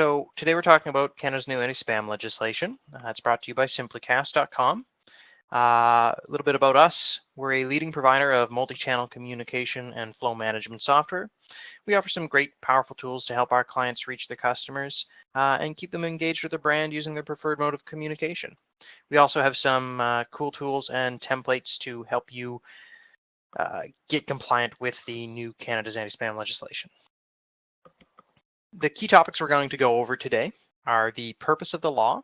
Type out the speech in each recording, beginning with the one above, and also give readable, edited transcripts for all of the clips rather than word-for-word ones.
So today we're talking about Canada's new anti-spam legislation. It's brought to you by SimplyCast.com. A little bit about us. We're a leading provider of multi-channel communication and flow management software. We offer some great, powerful tools to help our clients reach their customers and keep them engaged with their brand using their preferred mode of communication. We also have some cool tools and templates to help you get compliant with the new Canada's anti-spam legislation. The key topics we're going to go over today are the purpose of the law,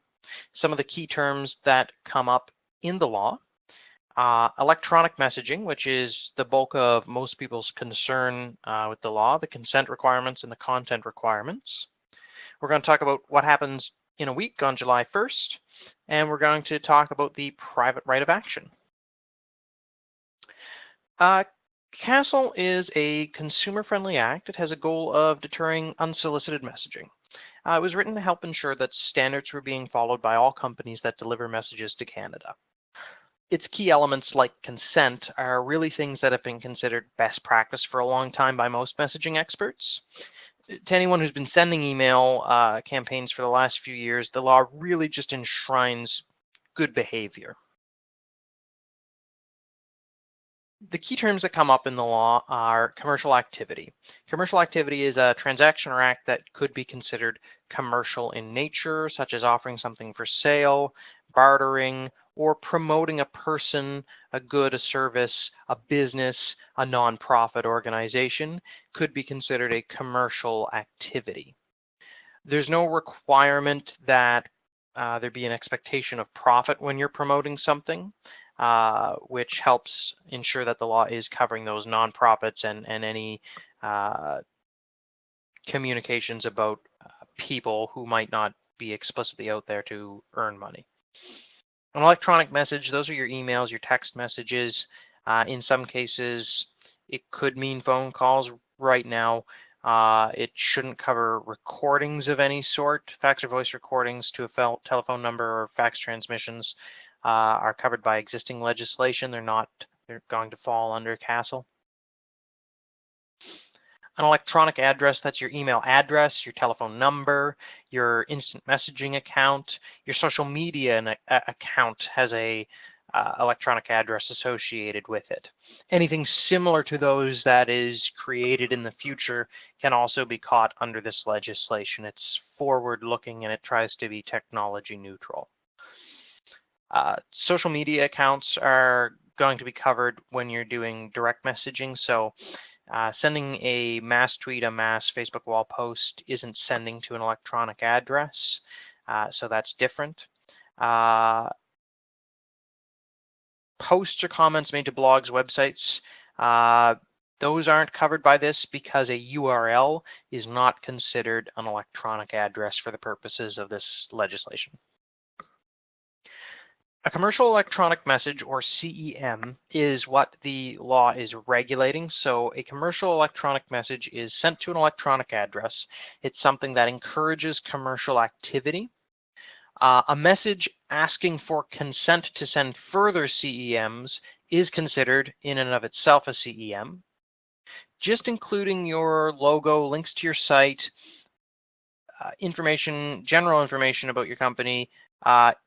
some of the key terms that come up in the law, electronic messaging, which is the bulk of most people's concern with the law, the consent requirements and the content requirements. We're going to talk about what happens in a week on July 1st, and we're going to talk about the private right of action. CASL is a consumer-friendly act. It has a goal of deterring unsolicited messaging. It was written to help ensure that standards were being followed by all companies that deliver messages to Canada. Its key elements, like consent, are really things that have been considered best practice for a long time by most messaging experts. To anyone who's been sending email campaigns for the last few years, the law really just enshrines good behavior. The key terms that come up in the law are commercial activity. Commercial activity is a transaction or act that could be considered commercial in nature, such as offering something for sale, bartering, or promoting a person, a good, a service, a business, a nonprofit organization could be considered a commercial activity. There's no requirement that there be an expectation of profit when you're promoting something, which helps ensure that the law is covering those nonprofits and any communications about people who might not be explicitly out there to earn money. An electronic message, those are your emails, your text messages. In some cases, it could mean phone calls. Right now, it shouldn't cover recordings of any sort. Fax or voice recordings to a telephone number or fax transmissions are covered by existing legislation. They're going to fall under CASL. An electronic address, that's your email address, your telephone number, your instant messaging account, your social media account has a electronic address associated with it. Anything similar to those that is created in the future can also be caught under this legislation. It's forward-looking and it tries to be technology neutral. Social media accounts are going to be covered when you're doing direct messaging. So sending a mass tweet, a mass Facebook wall post isn't sending to an electronic address. So that's different. Posts or comments made to blogs, websites, those aren't covered by this because a URL is not considered an electronic address for the purposes of this legislation. A commercial electronic message, or CEM, is what the law is regulating. So a commercial electronic message is sent to an electronic address. It's something that encourages commercial activity. A message asking for consent to send further CEMs is considered in and of itself a CEM. Just including your logo, links to your site, general information about your company,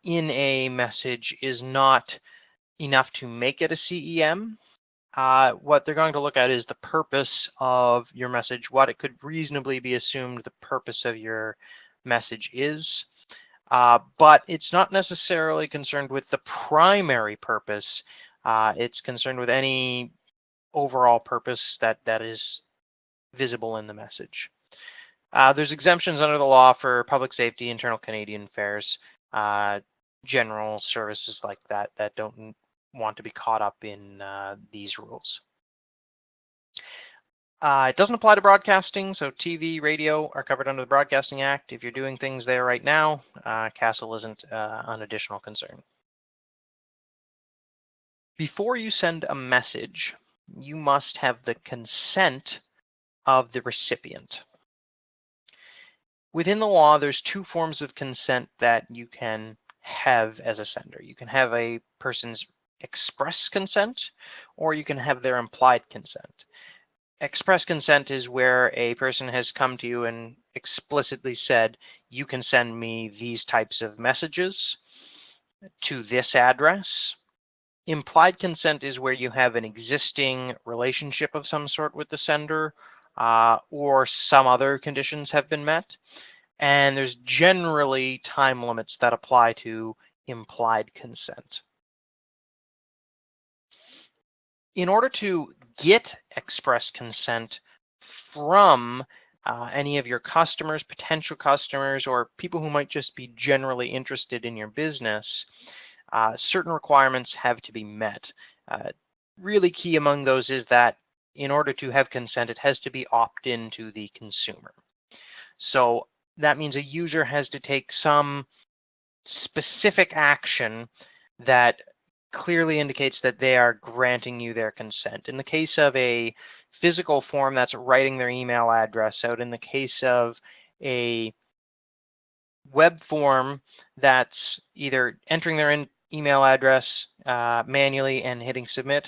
in a message is not enough to make it a CEM. What they're going to look at is the purpose of your message, what it could reasonably be assumed the purpose of your message is. But it's not necessarily concerned with the primary purpose. It's concerned with any overall purpose that is visible in the message. There's exemptions under the law for public safety, internal Canadian affairs, general services like that don't want to be caught up in these rules. It doesn't apply to broadcasting, so TV, radio are covered under the Broadcasting Act. If you're doing things there right now, CASL isn't an additional concern. Before you send a message, you must have the consent of the recipient. Within the law, there's two forms of consent that you can have as a sender. You can have a person's express consent, or you can have their implied consent. Express consent is where a person has come to you and explicitly said, you can send me these types of messages to this address. Implied consent is where you have an existing relationship of some sort with the sender, or some other conditions have been met. And there's generally time limits that apply to implied consent. In order to get express consent from any of your customers, potential customers, or people who might just be generally interested in your business, certain requirements have to be met. Really key among those is that in order to have consent, it has to be opt-in to the consumer. So that means a user has to take some specific action that clearly indicates that they are granting you their consent. In the case of a physical form, that's writing their email address out. In the case of a web form, that's either entering their email address manually and hitting submit,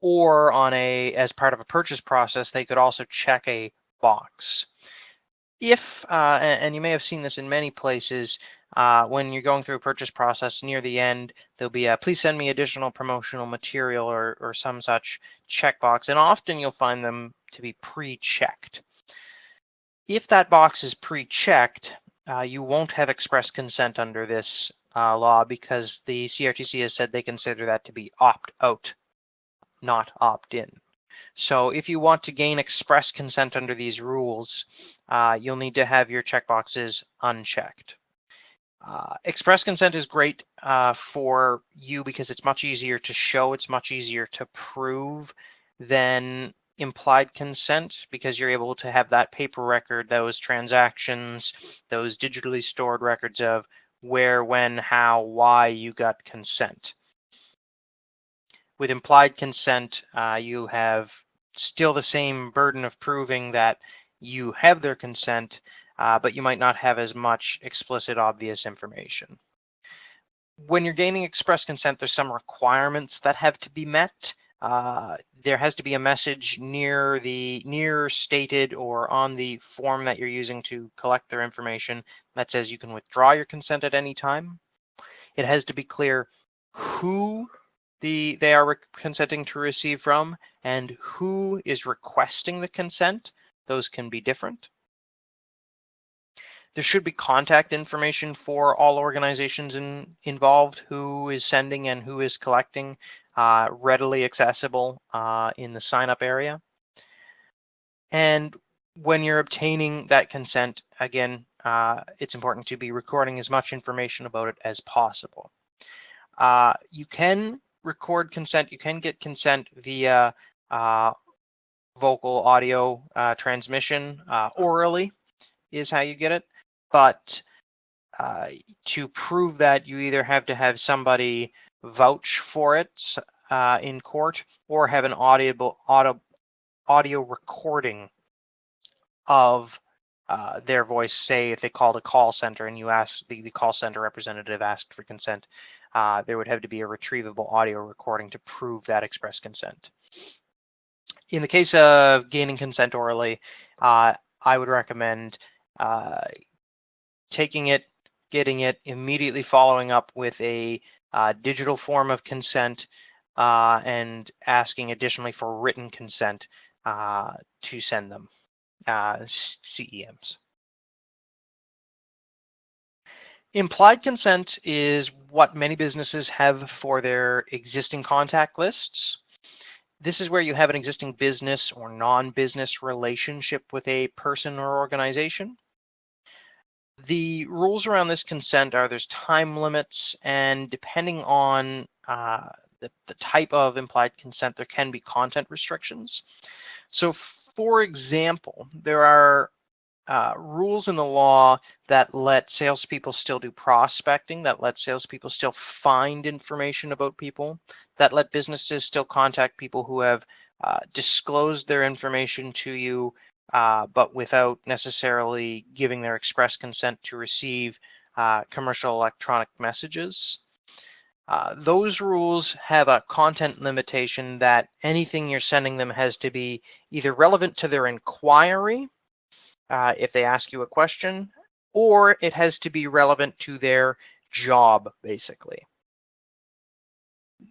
or as part of a purchase process, they could also check a box. If, and you may have seen this in many places, when you're going through a purchase process, near the end, there'll be a please send me additional promotional material or some such checkbox, and often you'll find them to be pre-checked. If that box is pre-checked, you won't have express consent under this law because the CRTC has said they consider that to be opt-out, not opt-in. So if you want to gain express consent under these rules, you'll need to have your checkboxes unchecked. Express consent is great for you because it's much easier to show, it's much easier to prove than implied consent, because you're able to have that paper record, those transactions, those digitally stored records of where, when, how, why you got consent. With implied consent, you have still the same burden of proving that you have their consent, but you might not have as much explicit, obvious information. When you're gaining express consent, there's some requirements that have to be met. There has to be a message near stated or on the form that you're using to collect their information that says you can withdraw your consent at any time. It has to be clear who they are consenting to receive from and who is requesting the consent. Those can be different. There should be contact information for all organizations involved, who is sending and who is collecting, readily accessible in the sign-up area. And when you're obtaining that consent, again, it's important to be recording as much information about it as possible. You can record consent. You can get consent via vocal audio transmission. Orally is how you get it. But to prove that, you either have to have somebody vouch for it in court or have an audio recording of their voice. Say if they called a call center and you asked, the call center representative asked for consent, there would have to be a retrievable audio recording to prove that express consent. In the case of gaining consent orally, I would recommend taking it, getting it, immediately following up with a digital form of consent, and asking additionally for written consent to send them, CEMs. Implied consent is what many businesses have for their existing contact lists. This is where you have an existing business or non-business relationship with a person or organization. The rules around this consent are there's time limits, and depending on the type of implied consent, there can be content restrictions. So, for example, there are rules in the law that let salespeople still do prospecting, that let salespeople still find information about people, that let businesses still contact people who have disclosed their information to you, but without necessarily giving their express consent to receive commercial electronic messages. Those rules have a content limitation that anything you're sending them has to be either relevant to their inquiry, if they ask you a question, or it has to be relevant to their job, basically.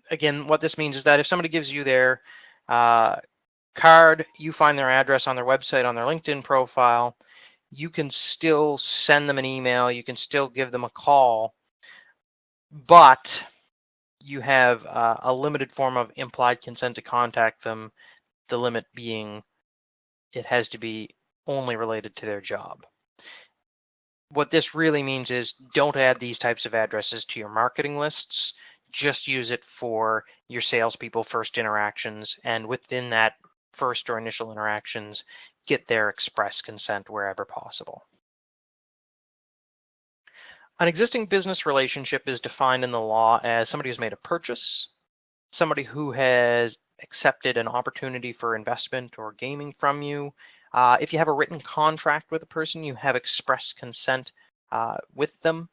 Again, what this means is that if somebody gives you their card, you find their address on their website, on their LinkedIn profile, you can still send them an email, you can still give them a call, but you have a limited form of implied consent to contact them, the limit being it has to be only related to their job. What this really means is don't add these types of addresses to your marketing lists. Just use it for your salespeople first interactions, and within that first or initial interactions, get their express consent wherever possible. An existing business relationship is defined in the law as somebody who's made a purchase, somebody who has accepted an opportunity for investment or gaming from you. If you have a written contract with a person, you have express consent with them.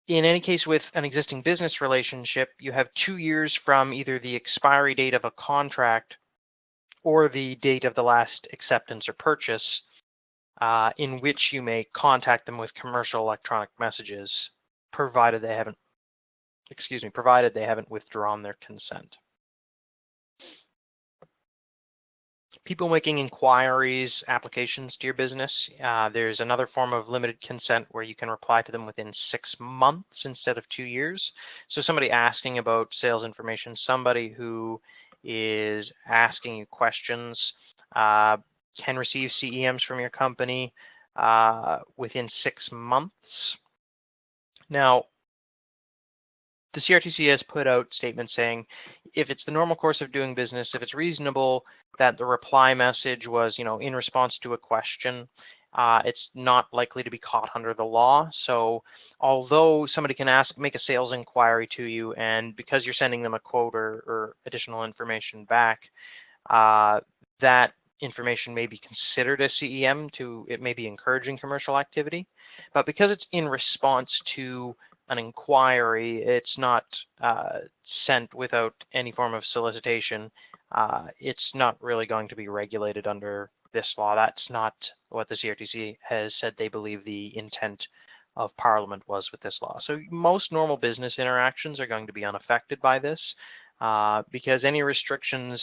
In any case, with an existing business relationship, you have 2 years from either the expiry date of a contract or the date of the last acceptance or purchase, in which you may contact them with commercial electronic messages, provided they haven't withdrawn their consent. People making inquiries, applications to your business, there's another form of limited consent where you can reply to them within 6 months instead of 2 years. So somebody asking about sales information, somebody who is asking you questions, can receive CEMs from your company within 6 months. Now, the CRTC has put out statements saying if it's the normal course of doing business, if it's reasonable that the reply message was, in response to a question, it's not likely to be caught under the law. So although somebody can make a sales inquiry to you, and because you're sending them a quote or additional information back, that information may be considered a CEM it may be encouraging commercial activity. But because it's in response to an inquiry, it's not sent without any form of solicitation, it's not really going to be regulated under this law. That's not what the CRTC has said they believe the intent of Parliament was with this law. So most normal business interactions are going to be unaffected by this, because any restrictions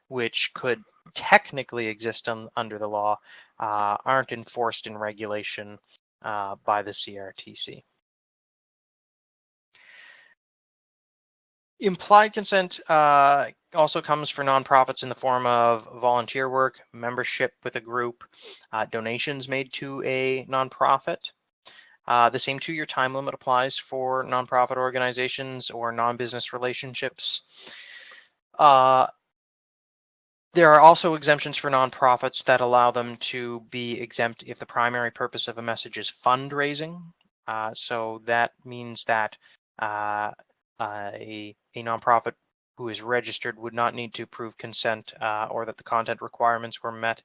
which could technically exist under the law aren't enforced in regulation by the CRTC. Implied consent also comes for nonprofits in the form of volunteer work, membership with a group, donations made to a nonprofit. The same 2-year time limit applies for nonprofit organizations or non-business relationships. There are also exemptions for nonprofits that allow them to be exempt if the primary purpose of a message is fundraising. So that means that a nonprofit who is registered would not need to prove consent or that the content requirements were met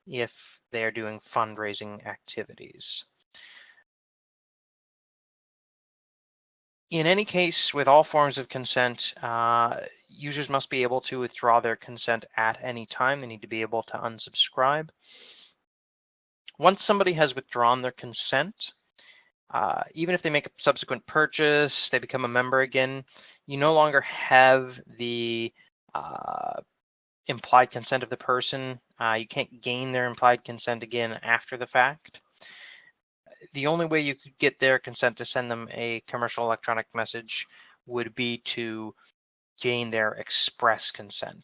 if they are doing fundraising activities. In any case, with all forms of consent, users must be able to withdraw their consent at any time. They need to be able to unsubscribe. Once somebody has withdrawn their consent, even if they make a subsequent purchase, they become a member again, you no longer have the implied consent of the person. You can't gain their implied consent again after the fact. The only way you could get their consent to send them a commercial electronic message would be to gain their express consent.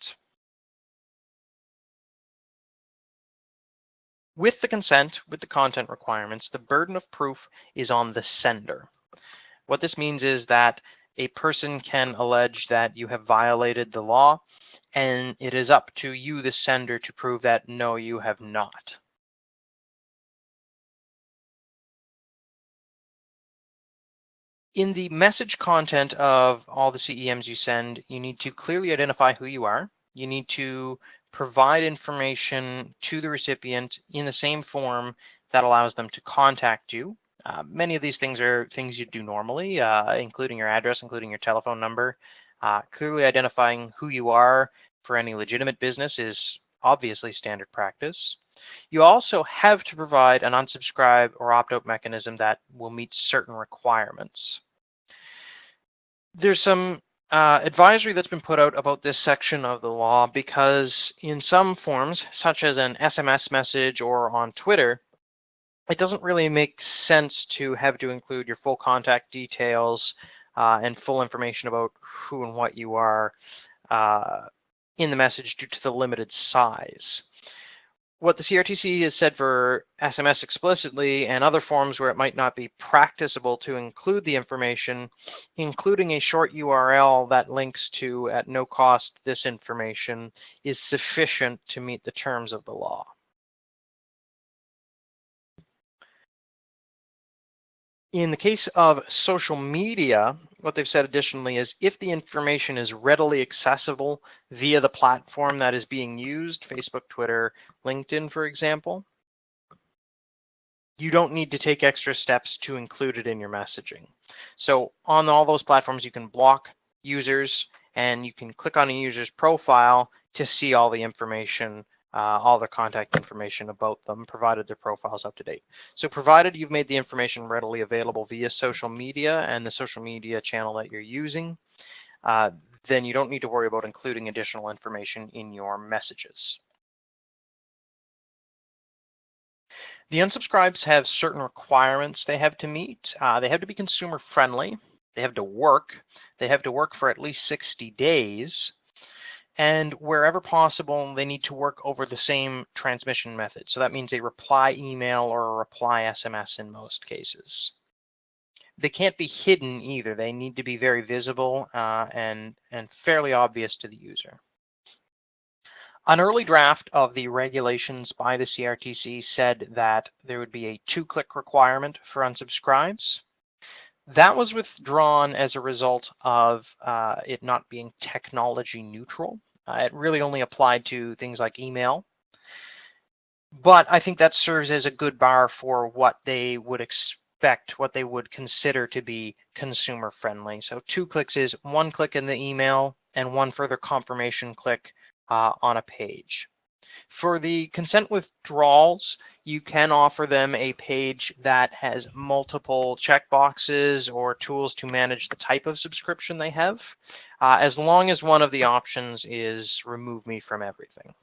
With the consent, with the content requirements, the burden of proof is on the sender. What this means is that a person can allege that you have violated the law, and it is up to you, the sender, to prove that no, you have not. In the message content of all the CEMs you send, you need to clearly identify who you are. You need to provide information to the recipient in the same form that allows them to contact you. Many of these things are things you do normally, including your address, including your telephone number. Clearly identifying who you are for any legitimate business is obviously standard practice. You also have to provide an unsubscribe or opt-out mechanism that will meet certain requirements. There's some advisory that's been put out about this section of the law because in some forms, such as an SMS message or on Twitter, it doesn't really make sense to have to include your full contact details and full information about who and what you are in the message due to the limited size. What the CRTC has said for SMS explicitly and other forms where it might not be practicable to include the information, including a short URL that links to, at no cost, this information, is sufficient to meet the terms of the law. In the case of social media, what they've said additionally is if the information is readily accessible via the platform that is being used, Facebook, Twitter, LinkedIn, for example, you don't need to take extra steps to include it in your messaging. So on all those platforms, you can block users and you can click on a user's profile to see all the information, all their contact information about them, provided their profile's up to date. So provided you've made the information readily available via social media and the social media channel that you're using, then you don't need to worry about including additional information in your messages. The unsubscribes have certain requirements they have to meet. They have to be consumer friendly. They have to work. They have to work for at least 60 days. And wherever possible, they need to work over the same transmission method. So that means a reply email or a reply SMS in most cases. They can't be hidden either. They need to be very visible and fairly obvious to the user. An early draft of the regulations by the CRTC said that there would be a 2-click requirement for unsubscribes. That was withdrawn as a result of it not being technology neutral. It really only applied to things like email. But I think that serves as a good bar for what they would expect, what they would consider to be consumer friendly. So 2 clicks is 1 click in the email and 1 further confirmation click on a page. For the consent withdrawals, you can offer them a page that has multiple checkboxes or tools to manage the type of subscription they have, as long as one of the options is remove me from everything.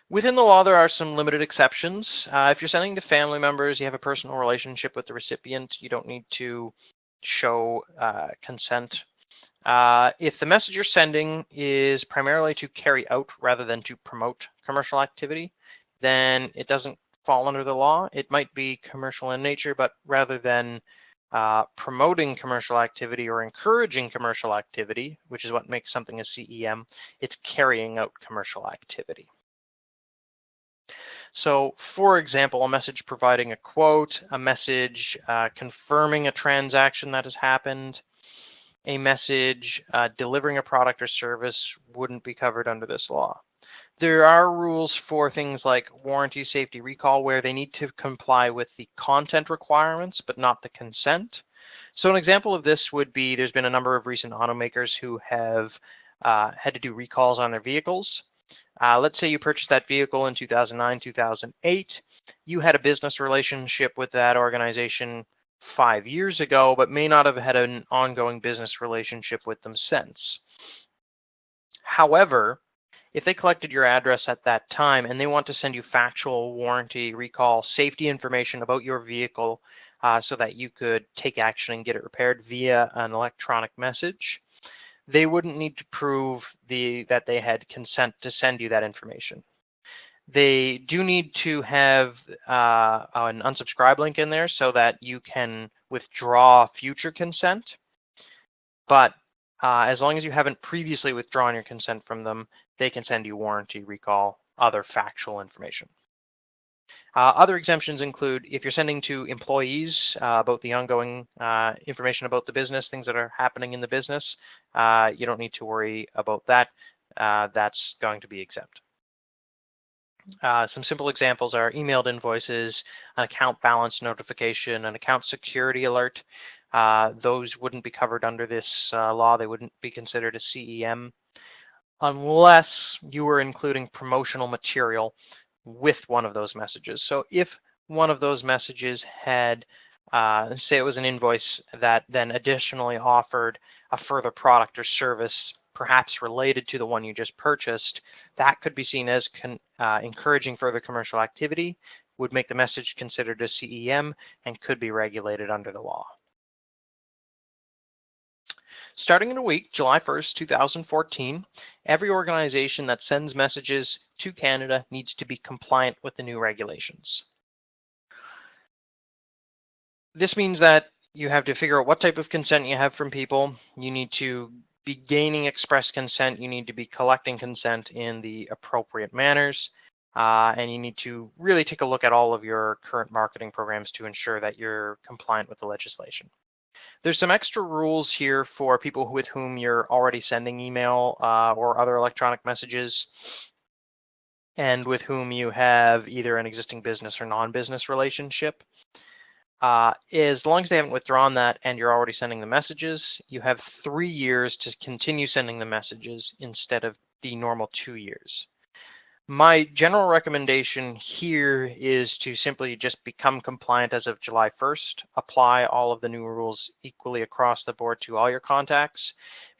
Within the law, there are some limited exceptions. If you're sending to family members, you have a personal relationship with the recipient, you don't need to show consent. If the message you're sending is primarily to carry out rather than to promote commercial activity, then it doesn't fall under the law. It might be commercial in nature, but rather than promoting commercial activity or encouraging commercial activity, which is what makes something a CEM, it's carrying out commercial activity. So, for example, a message providing a quote, a message confirming a transaction that has happened, a message delivering a product or service wouldn't be covered under this law. There are rules for things like warranty, safety, recall, where they need to comply with the content requirements, but not the consent. So an example of this would be there's been a number of recent automakers who have had to do recalls on their vehicles. Let's say you purchased that vehicle in 2009, 2008. You had a business relationship with that organization 5 years ago, but may not have had an ongoing business relationship with them since. However, if they collected your address at that time and they want to send you factual warranty, recall, safety information about your vehicle so that you could take action and get it repaired via an electronic message, they wouldn't need to prove that they had consent to send you that information. They do need to have an unsubscribe link in there so that you can withdraw future consent. But as long as you haven't previously withdrawn your consent from them, they can send you warranty, recall, other factual information. Other exemptions include if you're sending to employees about the ongoing information about the business, things that are happening in the business, you don't need to worry about that. That's going to be exempt. Some simple examples are emailed invoices, an account balance notification, an account security alert. Those wouldn't be covered under this law. They wouldn't be considered a CEM unless you were including promotional material with one of those messages. So if one of those messages had, say it was an invoice that then additionally offered a further product or service perhaps related to the one you just purchased, that could be seen as encouraging further commercial activity, would make the message considered a CEM, and could be regulated under the law. Starting in a week, July 1st, 2014, every organization that sends messages to Canada needs to be compliant with the new regulations. This means that you have to figure out what type of consent you have from people. You need to be gaining express consent. You need to be collecting consent in the appropriate manners. And you need to really take a look at all of your current marketing programs to ensure that you're compliant with the legislation. There's some extra rules here for people with whom you're already sending email or other electronic messages, and with whom you have either an existing business or non-business relationship. As long as they haven't withdrawn that and you're already sending the messages, you have 3 years to continue sending the messages instead of the normal 2 years. My general recommendation here is to simply just become compliant as of July 1st, apply all of the new rules equally across the board to all your contacts,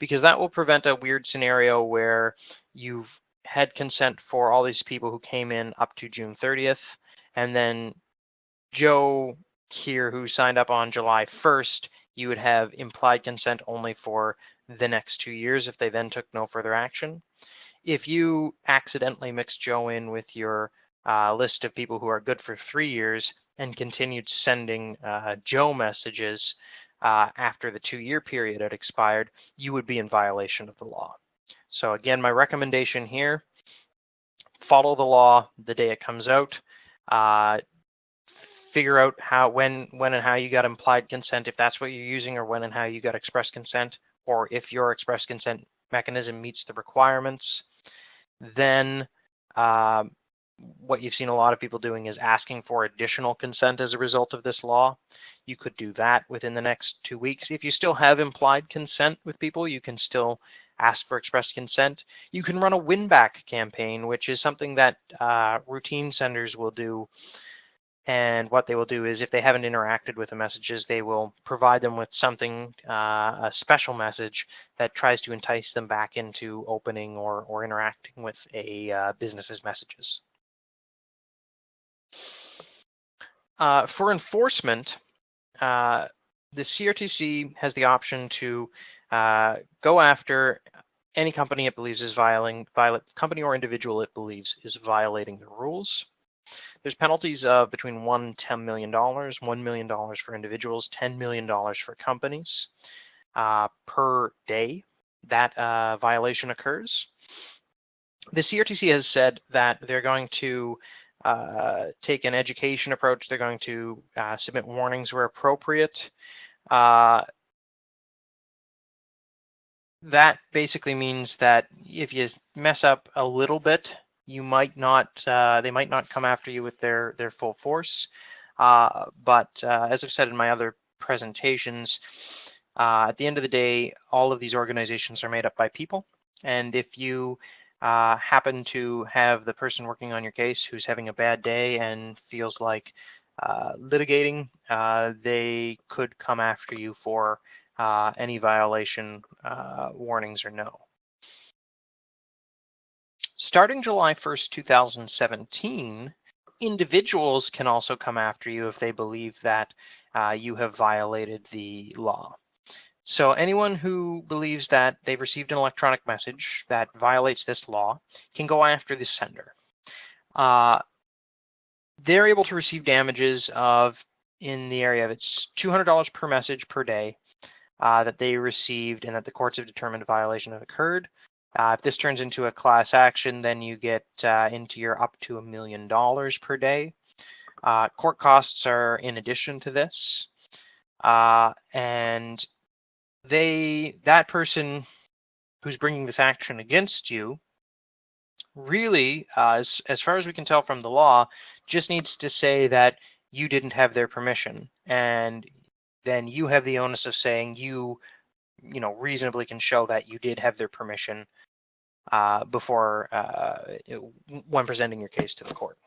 because that will prevent a weird scenario where you've had consent for all these people who came in up to June 30th, and then Joe here who signed up on July 1st, you would have implied consent only for the next 2 years if they then took no further action. If you accidentally mix Joe in with your list of people who are good for 3 years and continued sending Joe messages after the 2-year period had expired, you would be in violation of the law. So again, my recommendation here, follow the law the day it comes out. Figure out when and how you got implied consent, if that's what you're using, or when and how you got express consent, or if your express consent mechanism meets the requirements. Then what you've seen a lot of people doing is asking for additional consent as a result of this law. You could do that within the next 2 weeks. If you still have implied consent with people, you can still ask for express consent. You can run a win-back campaign, which is something that routine senders will do. And what they will do is if they haven't interacted with the messages, they will provide them with something, a special message that tries to entice them back into opening or interacting with a business's messages. For enforcement, the CRTC has the option to go after any company it believes is company or individual it believes is violating the rules. There's penalties of between $1 and $10 million, $1 million for individuals, $10 million for companies per day that violation occurs. The CRTC has said that they're going to take an education approach. They're going to submit warnings where appropriate. That basically means that if you mess up a little bit, you might not, they might not come after you with their full force. But as I've said in my other presentations, at the end of the day, all of these organizations are made up by people. And if you happen to have the person working on your case who's having a bad day and feels like litigating, they could come after you for any violation warnings or no. Starting July 1st, 2017, individuals can also come after you if they believe that you have violated the law. So anyone who believes that they've received an electronic message that violates this law can go after the sender. They're able to receive damages of, in the area of it's $200 per message per day that they received and that the courts have determined a violation had occurred. If this turns into a class action, then you get into your up to $1 million per day. Court costs are in addition to this. And that person who's bringing this action against you really, as far as we can tell from the law, just needs to say that you didn't have their permission, and then you have the onus of saying you reasonably can show that you did have their permission before when presenting your case to the court.